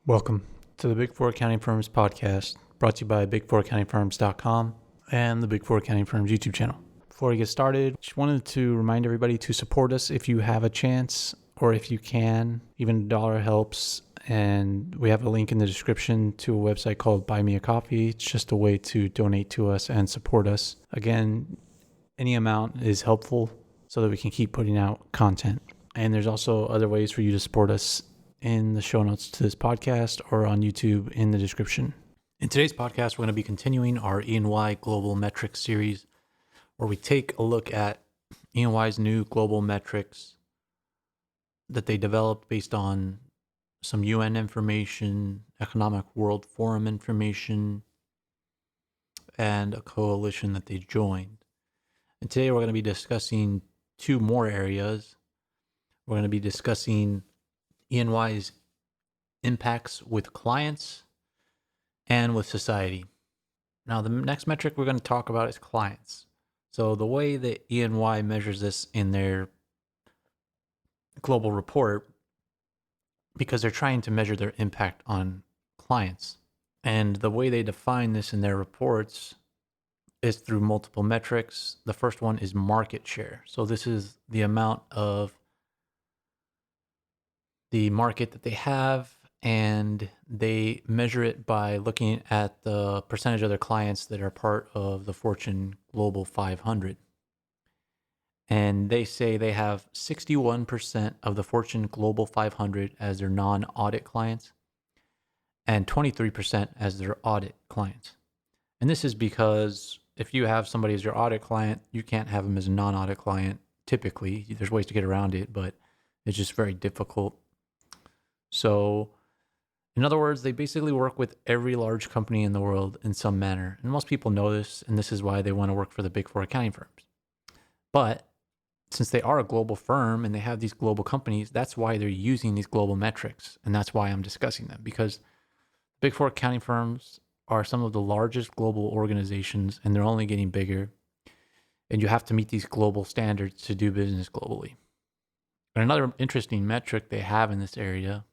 Welcome to the Big Four Accounting Firms podcast, brought to you by big4accountingfirms.com and the Big Four Accounting Firms YouTube channel. Before we get started, just wanted to remind everybody to support us if you have a chance or if you can. Even $1 helps, and we have a link in the description to a website called Buy Me a Coffee. It's just a way to donate to us and support us. Again, any amount is helpful so that we can keep putting out content. And there's also other ways for you to support us in the show notes to this podcast or on YouTube in the description. In today's podcast, we're going to be continuing our E&Y Global Metrics series, where we take a look at E&Y's new global metrics that they developed based on some UN information, Economic World Forum information, and a coalition that they joined. And today we're going to be discussing two more areas. We're going to be discussing E&Y's impacts with clients and with society. Now, the next metric we're going to talk about is clients. So the way that E&Y measures this in their global report, because they're trying to measure their impact on clients. And the way they define this in their reports is through multiple metrics. The first one is market share. So this is the amount of the market that they have, and they measure it by looking at the percentage of their clients that are part of the Fortune Global 500. And they say they have 61% of the Fortune Global 500 as their non-audit clients and 23% as their audit clients. And this is because if you have somebody as your audit client, you can't have them as a non-audit client. Typically, there's ways to get around it, but it's just very difficult. So, in other words, they basically work with every large company in the world in some manner. And most people know this, and this is why they want to work for the Big Four accounting firms. But since they are a global firm and they have these global companies, that's why they're using these global metrics. And that's why I'm discussing them, because Big Four accounting firms are some of the largest global organizations, and they're only getting bigger. And you have to meet these global standards to do business globally. And another interesting metric they have in this area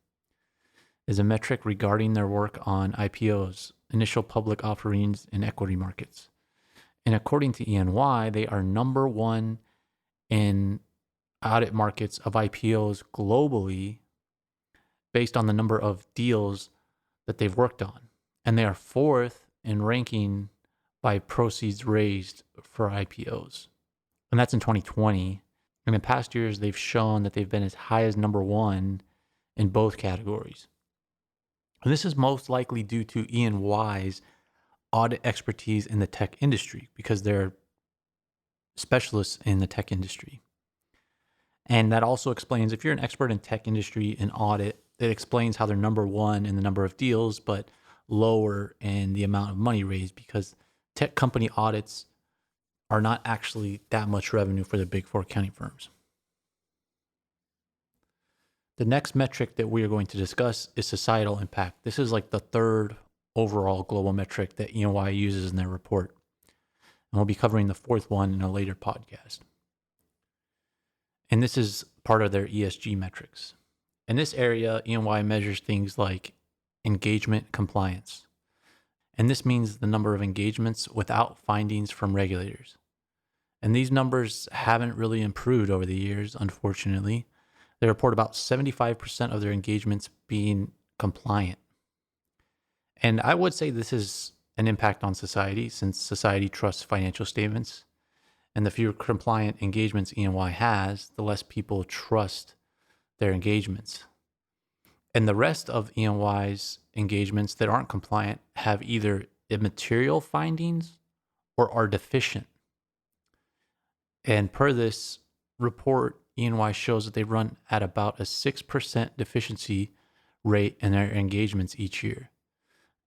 is a metric regarding their work on IPOs, initial public offerings in equity markets. And according to E&Y, they are number one in audit markets of IPOs globally based on the number of deals that they've worked on. And they are fourth in ranking by proceeds raised for IPOs. And that's in 2020. And in past years, they've shown that they've been as high as number one in both categories. And this is most likely due to E&Y's audit expertise in the tech industry, because they're specialists in the tech industry. And that also explains, if you're an expert in tech industry in audit, it explains how they're number one in the number of deals, but lower in the amount of money raised, because tech company audits are not actually that much revenue for the Big Four accounting firms. The next metric that we are going to discuss is societal impact. This is like the third overall global metric that E&Y uses in their report. And we'll be covering the fourth one in a later podcast. And this is part of their ESG metrics. In this area, E&Y measures things like engagement compliance. And this means the number of engagements without findings from regulators. And these numbers haven't really improved over the years, unfortunately. They report about 75% of their engagements being compliant. And I would say this is an impact on society, since society trusts financial statements. And the fewer compliant engagements E&Y has, the less people trust their engagements. And the rest of E&Y's engagements that aren't compliant have either immaterial findings or are deficient. And per this report, E&Y shows that they run at about a 6% deficiency rate in their engagements each year.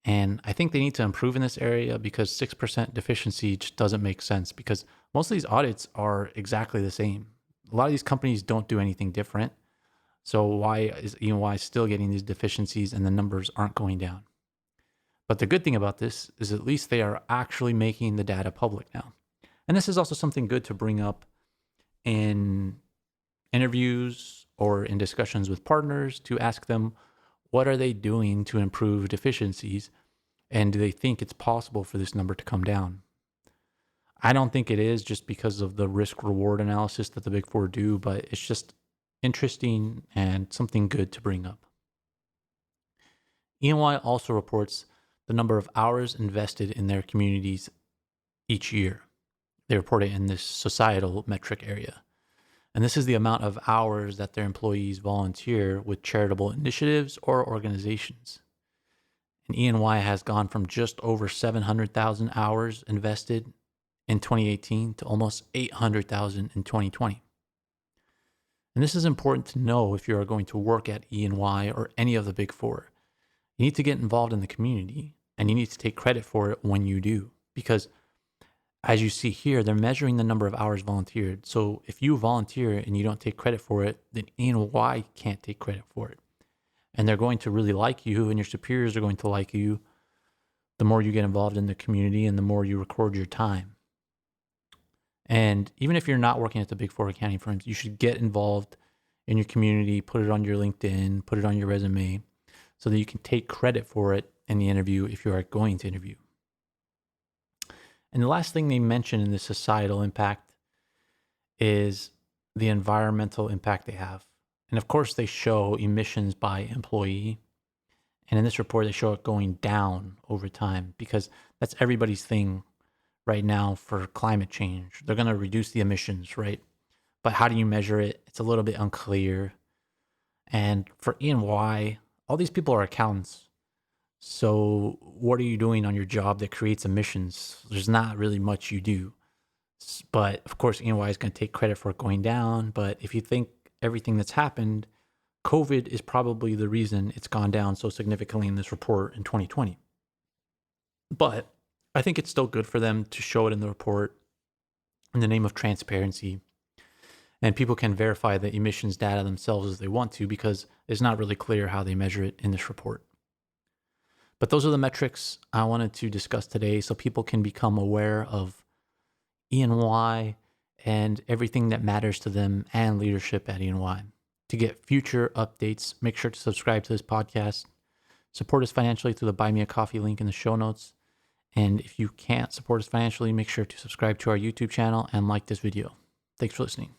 And I think they need to improve in this area, because 6% deficiency just doesn't make sense, because most of these audits are exactly the same. A lot of these companies don't do anything different. So why is E&Y still getting these deficiencies and the numbers aren't going down? But the good thing about this is at least they are actually making the data public now. And this is also something good to bring up in interviews or in discussions with partners, to ask them, What are they doing to improve deficiencies? And do they think it's possible for this number to come down? I don't think it is, just because of the risk reward analysis that the Big Four do, but it's just interesting and something good to bring up. E&Y also reports the number of hours invested in their communities each year. They report it in this societal metric area. And this is the amount of hours that their employees volunteer with charitable initiatives or organizations. And E&Y has gone from just over 700,000 hours invested in 2018 to almost 800,000 in 2020. And this is important to know if you are going to work at E&Y or any of the Big Four. You need to get involved in the community, and you need to take credit for it when you do, because as you see here, they're measuring the number of hours volunteered. So if you volunteer and you don't take credit for it, then E&Y can't take credit for it. And they're going to really like you, and your superiors are going to like you the more you get involved in the community and the more you record your time. And even if you're not working at the Big Four accounting firms, you should get involved in your community, put it on your LinkedIn, put it on your resume, so that you can take credit for it in the interview if you are going to interview. And the last thing they mention in the societal impact is the environmental impact they have. And of course, they show emissions by employee. And in this report, they show it going down over time, because that's everybody's thing right now for climate change. They're going to reduce the emissions, right? But how do you measure it? It's a little bit unclear. And for E&Y, all these people are accountants. So what are you doing on your job that creates emissions? There's not really much you do. But of course, E&Y is going to take credit for it going down. But if you think everything that's happened, COVID is probably the reason it's gone down so significantly in this report in 2020. But I think it's still good for them to show it in the report in the name of transparency. And people can verify the emissions data themselves as they want to, because it's not really clear how they measure it in this report. But those are the metrics I wanted to discuss today, so people can become aware of E&Y and everything that matters to them and leadership at E&Y. To get future updates, make sure to subscribe to this podcast. Support us financially through the Buy Me a Coffee link in the show notes. And if you can't support us financially, make sure to subscribe to our YouTube channel and like this video. Thanks for listening.